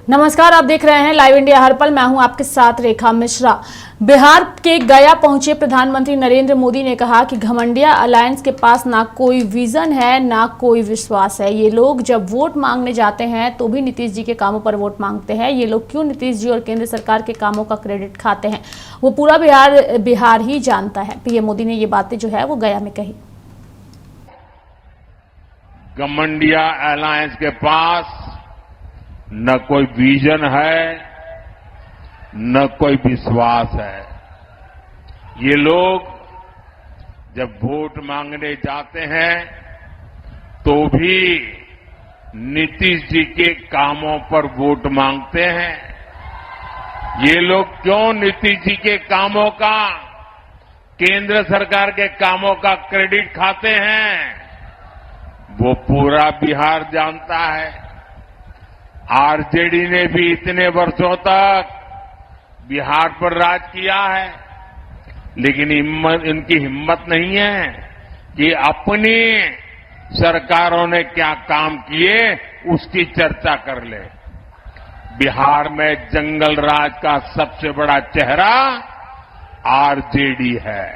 नमस्कार, आप देख रहे हैं लाइव इंडिया हर पल। मैं हूं आपके साथ रेखा मिश्रा। बिहार के गया पहुंचे प्रधानमंत्री नरेंद्र मोदी ने कहा कि घमंडिया अलायंस के पास ना कोई विजन है ना कोई विश्वास है। ये लोग जब वोट मांगने जाते हैं तो भी नीतीश जी के कामों पर वोट मांगते हैं। ये लोग क्यों नीतीश जी और केंद्र सरकार के कामों का क्रेडिट खाते हैं, वो पूरा बिहार ही जानता है। पीएम मोदी ने ये बातें जो है वो गया में कही। घमंडिया अलायंस के पास न कोई विजन है न कोई विश्वास है। ये लोग जब वोट मांगने जाते हैं तो भी नीतीश जी के कामों पर वोट मांगते हैं। ये लोग क्यों नीतीश जी के कामों का, केंद्र सरकार के कामों का क्रेडिट खाते हैं, वो पूरा बिहार जानता है। आरजेडी ने भी इतने वर्षों तक बिहार पर राज किया है, लेकिन इनकी हिम्मत नहीं है कि अपनी सरकारों ने क्या काम किए उसकी चर्चा कर ले। बिहार में जंगल राज का सबसे बड़ा चेहरा आरजेडी है।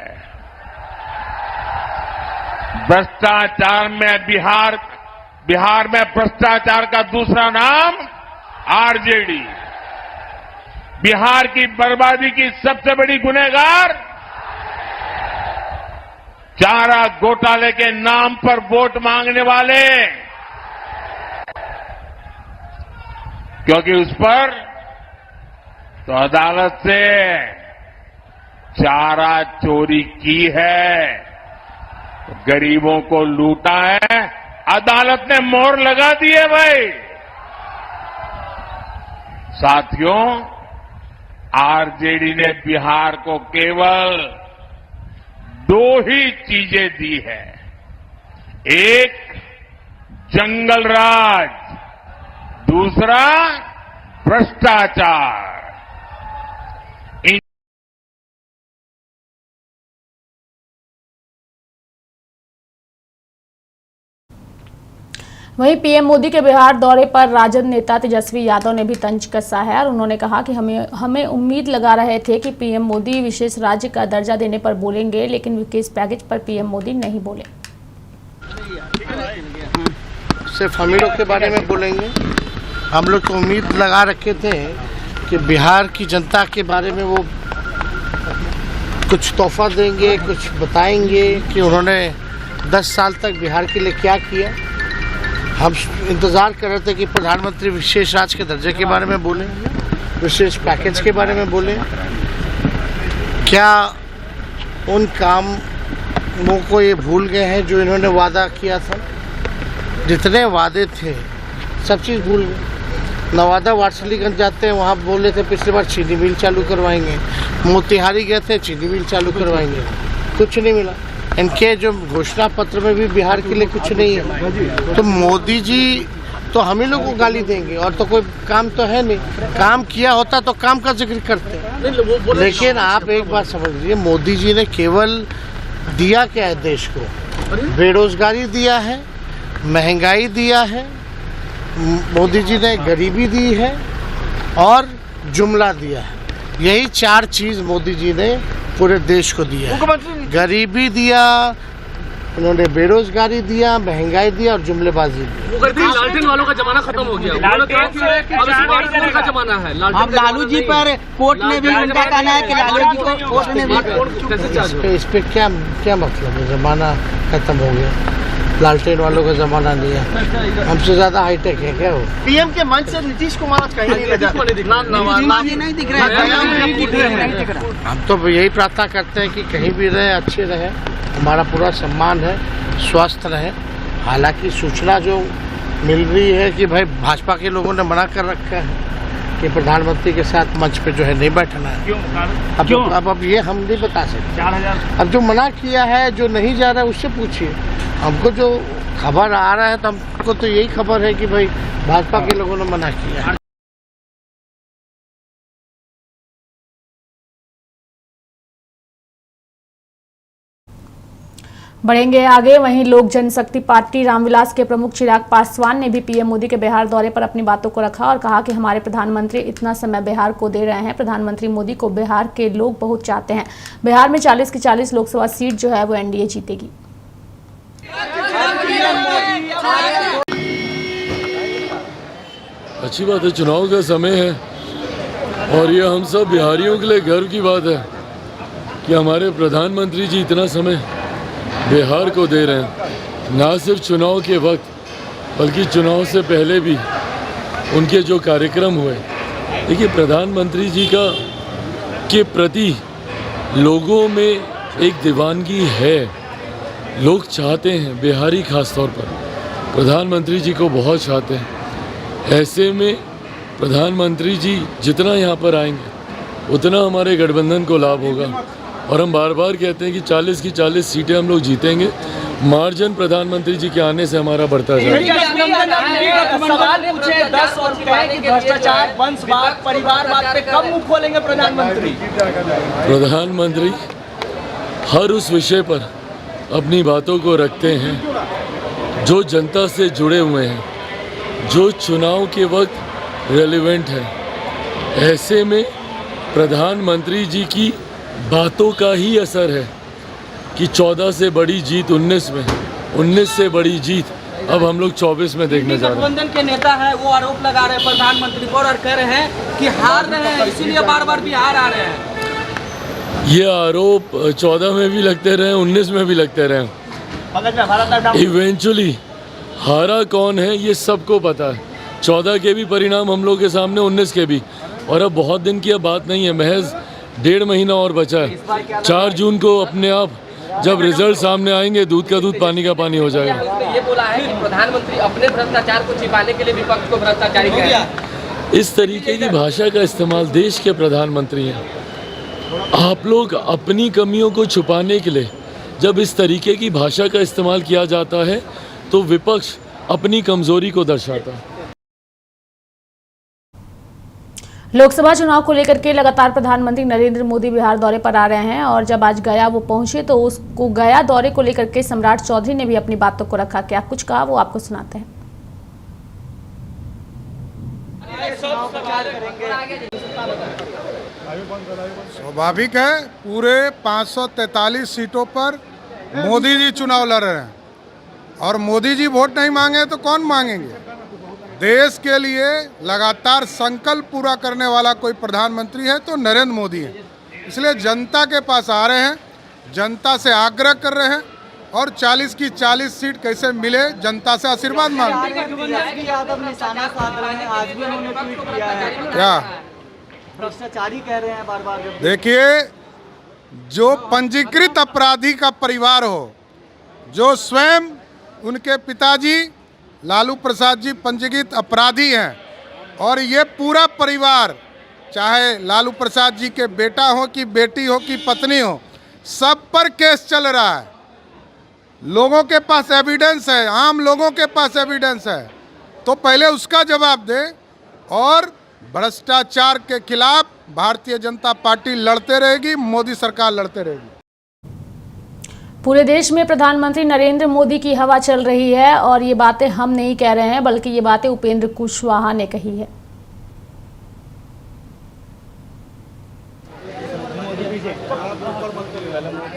भ्रष्टाचार में बिहार में भ्रष्टाचार का दूसरा नाम आरजेडी। बिहार की बर्बादी की सबसे बड़ी गुनहगार चारा घोटाले के नाम पर वोट मांगने वाले, क्योंकि उस पर तो अदालत से चारा चोरी की है, गरीबों को लूटा है, अदालत ने मोहर लगा दी है। भाई साथियों, आरजेडी ने बिहार को केवल दो ही चीजें दी है। एक जंगल राज, दूसरा भ्रष्टाचार। वहीं पीएम मोदी के बिहार दौरे पर राजद नेता तेजस्वी यादव ने भी तंज कसा है और उन्होंने कहा कि हमें उम्मीद लगा रहे थे कि पीएम मोदी विशेष राज्य का दर्जा देने पर बोलेंगे, लेकिन विकास पैकेज पर पीएम मोदी नहीं बोले। सिर्फ हम ही लोग के बारे में बोलेंगे। हम लोग को उम्मीद लगा रखे थे कि बिहार की जनता के बारे में वो कुछ तोहफा देंगे, कुछ बताएंगे कि उन्होंने 10 साल तक बिहार के लिए क्या किया। हम इंतज़ार कर रहे थे कि प्रधानमंत्री विशेष राज्य के दर्जे के बारे में बोलें, विशेष पैकेज के बारे में बोलें। क्या उन कामों को ये भूल गए हैं जो इन्होंने वादा किया था? जितने वादे थे सब चीज़ भूल गए। नवादा वारसलीगंज जाते हैं, वहाँ बोले थे पिछली बार चीनी मिल चालू करवाएंगे। मोतिहारी गए थे, चीनी मिल चालू करवाएंगे, कुछ नहीं मिला। इनके जो घोषणा पत्र में भी बिहार के लिए कुछ नहीं है। तो मोदी जी तो हम ही लोग को गाली देंगे, और तो कोई काम तो है नहीं। काम किया होता तो काम का जिक्र करते। लेकिन आप एक बात समझ लीजिए, मोदी जी ने केवल दिया क्या है देश को? बेरोजगारी दिया है, महंगाई दिया है, मोदी जी ने गरीबी दी है और जुमला दिया है। यही 4 चीज मोदी जी ने पूरे देश को दिया है। गरीबी दिया, उन्होंने बेरोजगारी दिया, महंगाई दिया और जुमलेबाजी दी। वो कहते हैं लालटेन वालों का जमाना खत्म हो गया। अब का जमाना है। अब लालू जी पर कोर्ट ने भी उनका कहना है कि लालू जी को कोर्ट ने भी इस पे क्या मतलब है? जमाना खत्म हो गया, लालटेन वालों का जमाना नहीं है। हमसे ज्यादा हाईटेक है क्या वो? पीएम के मंच से नीतीश कुमार कहीं नहीं दिख रहे। हम तो यही प्रार्थना करते हैं कि कहीं भी रहे अच्छे रहे, हमारा पूरा सम्मान है, स्वस्थ रहे। हालांकि सूचना जो मिल रही है कि भाई भाजपा के लोगों ने मना कर रखा है कि प्रधानमंत्री के साथ मंच पे जो है नहीं बैठना है। अब ये हम नहीं बता सकते। अब जो मना किया है, जो नहीं जा रहा है, उससे पूछिए। हमको जो खबर आ रहा है तो हमको तो यही खबर है कि भाई भाजपा के लोगों ने मना किया है। बढ़ेंगे आगे। वहीं लोक जनशक्ति पार्टी रामविलास के प्रमुख चिराग पासवान ने भी पीएम मोदी के बिहार दौरे पर अपनी बातों को रखा और कहा कि हमारे प्रधानमंत्री इतना समय बिहार को दे रहे हैं। प्रधानमंत्री मोदी को बिहार के लोग बहुत चाहते हैं। बिहार में 40 की 40 लोकसभा सीट जो है वो एनडीए जीतेगी। अच्छी बात है, चुनाव का समय है और ये हम सब बिहारियों के लिए गर्व की बात है कि हमारे प्रधानमंत्री जी इतना समय बिहार को दे रहे हैं। ना सिर्फ चुनाव के वक्त बल्कि चुनाव से पहले भी उनके जो कार्यक्रम हुए, देखिए प्रधानमंत्री जी का के प्रति लोगों में एक दीवानगी है। लोग चाहते हैं, बिहारी खास तौर पर प्रधानमंत्री जी को बहुत चाहते हैं। ऐसे में प्रधानमंत्री जी जितना यहाँ पर आएंगे उतना हमारे गठबंधन को लाभ होगा और हम बार बार कहते हैं कि 40 की 40 सीटें हम लोग जीतेंगे। मार्जिन प्रधानमंत्री जी के आने से हमारा बढ़ता जाएगा। सवाल पूछे 10 और भ्रष्टाचार, वंशवाद, परिवारवाद पे कब मुंह खोलेंगे प्रधानमंत्री? प्रधानमंत्री हर उस विषय पर अपनी बातों को रखते हैं जो जनता से जुड़े हुए हैं, जो चुनाव के वक्त रेलेवेंट है। ऐसे में प्रधानमंत्री जी की बातों का ही असर है कि 14 से बड़ी जीत 19 में, 19 से बड़ी जीत अब हम लोग 24 में देखने जा रहे हैं। गठबंधन के नेता है वो आरोप लगा रहे हैं प्रधानमंत्री पर और कह रहे हैं कि हार रहे हैं, इसीलिए बार बार बिहार आ रहे हैं। ये आरोप 14 में भी लगते रहे, 19 में भी लगते रहे। इवेंचुअली हारा कौन है ये सबको पता है। 14 के भी परिणाम हम लोग के सामने, 19 के भी। और अब बहुत दिन की अब बात नहीं है, महज 1.5 महीना और बचा है। 4 जून को अपने आप जब रिजल्ट सामने आएंगे, दूध का दूध पानी का पानी हो जाएगा। ये बोला है कि प्रधानमंत्री अपने भ्रष्टाचार को छिपाने के लिए विपक्ष को भ्रष्टाचारी कह रहे हैं। इस तरीके की भाषा का इस्तेमाल, देश के प्रधानमंत्री हैं। आप लोग अपनी कमियों को छुपाने के लिए जब इस तरीके की भाषा का इस्तेमाल किया जाता है तो विपक्ष अपनी कमजोरी को दर्शाता है। लोकसभा चुनाव को लेकर के लगातार प्रधानमंत्री नरेंद्र मोदी बिहार दौरे पर आ रहे हैं और जब आज गया वो पहुंचे तो उसको गया दौरे को लेकर के सम्राट चौधरी ने भी अपनी बातों को रखा। क्या कुछ कहा वो आपको सुनाते हैं। स्वाभाविक है, पूरे 543 सीटों पर मोदी जी चुनाव लड़ रहे हैं और मोदी जी वोट नहीं मांगे तो कौन मांगेंगे। देश के लिए लगातार संकल्प पूरा करने वाला कोई प्रधानमंत्री है तो नरेंद्र मोदी है। इसलिए जनता के पास आ रहे हैं, जनता से आग्रह कर रहे हैं और 40 की 40 सीट कैसे मिले, जनता से आशीर्वाद मांगते हैं। क्या भ्रष्टाचारी कह रहे हैं बार बार। देखिए, जो पंजीकृत अपराधी का परिवार हो, जो स्वयं उनके पिताजी लालू प्रसाद जी पंजीकृत अपराधी हैं और ये पूरा परिवार, चाहे लालू प्रसाद जी के बेटा हो कि बेटी हो कि पत्नी हो, सब पर केस चल रहा है। लोगों के पास एविडेंस है, आम लोगों के पास एविडेंस है, तो पहले उसका जवाब दे। और भ्रष्टाचार के खिलाफ भारतीय जनता पार्टी लड़ते रहेगी, मोदी सरकार लड़ते रहेगी। पूरे देश में प्रधानमंत्री नरेंद्र मोदी की हवा चल रही है और ये बातें हम नहीं कह रहे हैं बल्कि ये बातें उपेंद्र कुशवाहा ने कही है।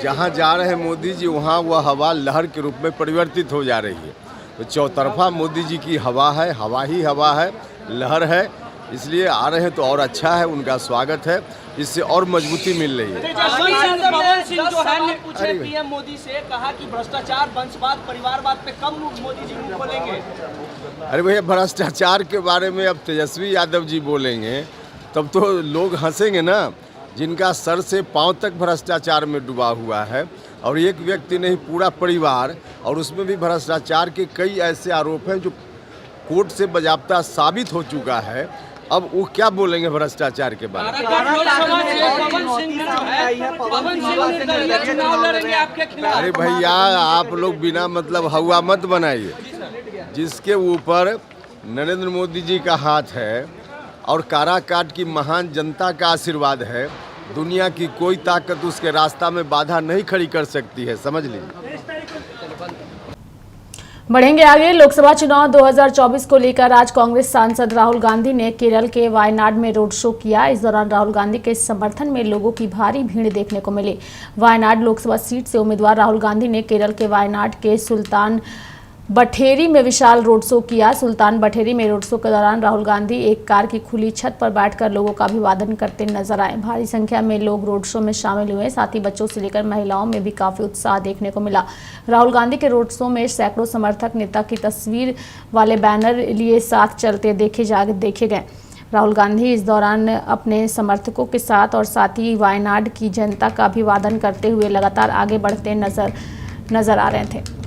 जहां जा रहे हैं मोदी जी, वहां वह हवा लहर के रूप में परिवर्तित हो जा रही है। तो चौतरफा मोदी जी की हवा है, हवा ही हवा है, लहर है। इसलिए आ रहे हैं तो और अच्छा है, उनका स्वागत है, इससे और मजबूती मिल रही है। पवन सिंह जो है ने पूछे पीएम मोदी से, कहा कि भ्रष्टाचार, वंशवाद, परिवारवाद पे कब मोदी जी मुंह खोलेंगे। अरे भैया, भ्रष्टाचार के बारे में अब तेजस्वी यादव जी बोलेंगे तब तो लोग हंसेंगे ना, जिनका सर से पांव तक भ्रष्टाचार में डूबा हुआ है और एक व्यक्ति नहीं पूरा परिवार, और उसमें भी भ्रष्टाचार के कई ऐसे आरोप हैं जो कोर्ट से बाकायदा साबित हो चुका है। अब वो क्या बोलेंगे भ्रष्टाचार के बारे में। अरे भैया, आप लोग बिना मतलब हवा मत बनाइए। जिसके ऊपर नरेंद्र मोदी जी का हाथ है और काराकाट की महान जनता का आशीर्वाद है, दुनिया की कोई ताकत उसके रास्ता में बाधा नहीं खड़ी कर सकती है, समझ लीजिए। बढ़ेंगे आगे। लोकसभा चुनाव 2024 को लेकर आज कांग्रेस सांसद राहुल गांधी ने केरल के वायनाड में रोड शो किया। इस दौरान राहुल गांधी के समर्थन में लोगों की भारी भीड़ देखने को मिली। वायनाड लोकसभा सीट से उम्मीदवार राहुल गांधी ने केरल के वायनाड के सुल्तान बठेरी में विशाल रोड शो किया। सुल्तान बठेरी में रोड शो के दौरान राहुल गांधी एक कार की खुली छत पर बैठकर लोगों का अभिवादन करते नजर आए। भारी संख्या में लोग रोड शो में शामिल हुए। साथ ही बच्चों से लेकर महिलाओं में भी काफी उत्साह देखने को मिला। राहुल गांधी के रोड शो में सैकड़ों समर्थक नेता की तस्वीर वाले बैनर लिए साथ चलते देखे गए। राहुल गांधी इस दौरान अपने समर्थकों के साथ और साथ ही वायनाड की जनता का अभिवादन करते हुए लगातार आगे बढ़ते नजर आ रहे थे।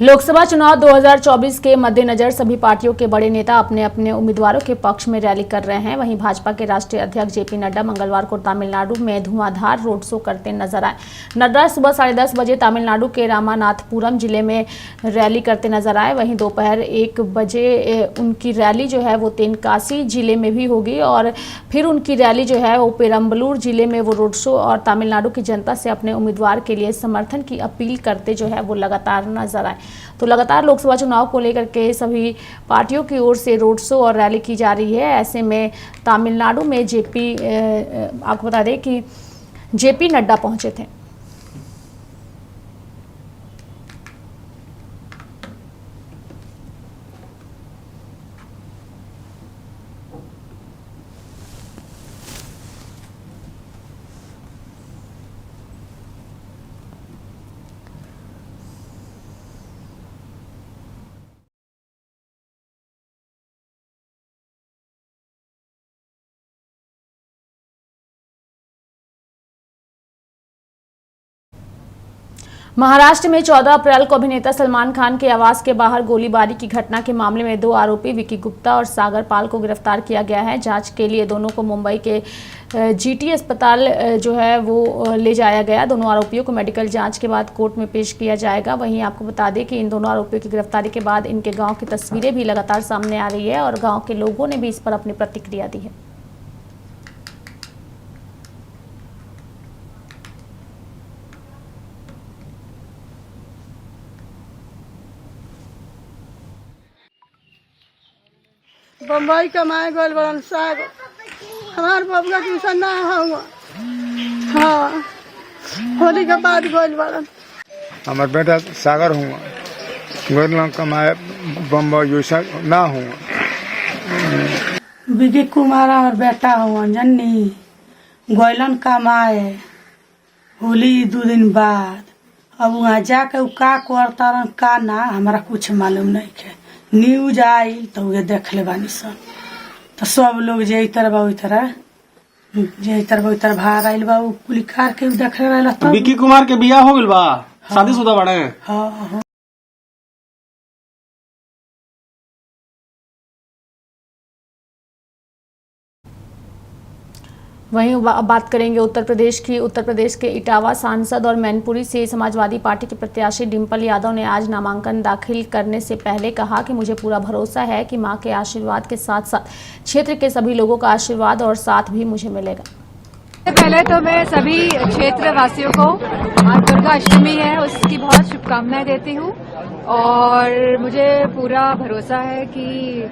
लोकसभा चुनाव 2024 के मद्देनजर सभी पार्टियों के बड़े नेता अपने अपने उम्मीदवारों के पक्ष में रैली कर रहे हैं। वहीं भाजपा के राष्ट्रीय अध्यक्ष जेपी नड्डा मंगलवार को तमिलनाडु में धुआंधार रोड शो करते नजर आए। नड्डा सुबह 10:30 बजे तमिलनाडु के रामानाथपुरम जिले में रैली करते नजर आए। वहीं दोपहर 1 बजे उनकी रैली जो है वो तेनकासी जिले में भी होगी और फिर उनकी रैली जो है वो पेरम्बलूर जिले में वो रोड शो और तमिलनाडु की जनता से अपने उम्मीदवार के लिए समर्थन की अपील करते जो है वो लगातार नजर आए। तो लगातार लोकसभा चुनाव को लेकर के सभी पार्टियों की ओर से रोड शो और रैली की जा रही है। ऐसे में तमिलनाडु में आपको बता दें कि जेपी नड्डा पहुंचे थे। महाराष्ट्र में 14 अप्रैल को अभिनेता सलमान खान के आवास के बाहर गोलीबारी की घटना के मामले में 2 आरोपी विकी गुप्ता और सागर पाल को गिरफ्तार किया गया है। जांच के लिए दोनों को मुंबई के जीटी अस्पताल जो है वो ले जाया गया। दोनों आरोपियों को मेडिकल जांच के बाद कोर्ट में पेश किया जाएगा। वहीं आपको बता दें कि इन दोनों आरोपियों की गिरफ्तारी के बाद इनके गाँव की तस्वीरें भी लगातार सामने आ रही है और गाँव के लोगों ने भी इस पर अपनी प्रतिक्रिया दी है। बम्बई कमाए गोल बड़न साग हमार बबुआ ट्यूशन ना हुआ। हाँ होली के बाद गोल बड़न हमार बेटा सागर हुआ गोल कमाए बम्बई ना हुआ। विकी कुमार हमार बेटा हुआ जन्नी गोलन कमाए होली 2 दिन बाद। अब वहाँ जाके का करता का ना हमारा कुछ मालूम नहीं है। न्यूज आई तो वे देख ले बानी सन तो सब लोग जे तरह बाहर आइल बा कुली कार के देख रहे। विकी कुमार के बियाह हो गइल बा, शादीशुदा बाड़े। हाँ। वहीं बात करेंगे उत्तर प्रदेश की। उत्तर प्रदेश के इटावा सांसद और मैनपुरी से समाजवादी पार्टी के प्रत्याशी डिंपल यादव ने आज नामांकन दाखिल करने से पहले कहा कि मुझे पूरा भरोसा है कि मां के आशीर्वाद के साथ साथ क्षेत्र के सभी लोगों का आशीर्वाद और साथ भी मुझे मिलेगा। पहले तो मैं सभी क्षेत्र वासियों को आज दुर्गा अष्टमी है उसकी बहुत शुभकामनाएं देती हूँ और मुझे पूरा भरोसा है कि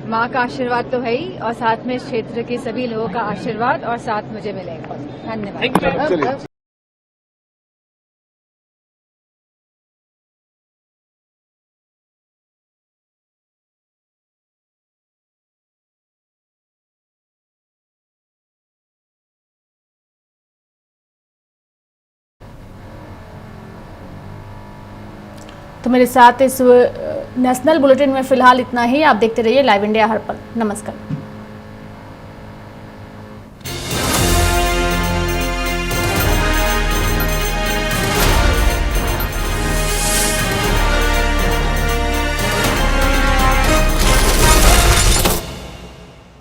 माँ का आशीर्वाद तो है ही और साथ में क्षेत्र के सभी लोगों का आशीर्वाद और साथ मुझे मिलेगा। धन्यवाद। तो मेरे साथ इस नेशनल बुलेटिन में फिलहाल इतना ही। आप देखते रहिए लाइव इंडिया हर पल। नमस्कार।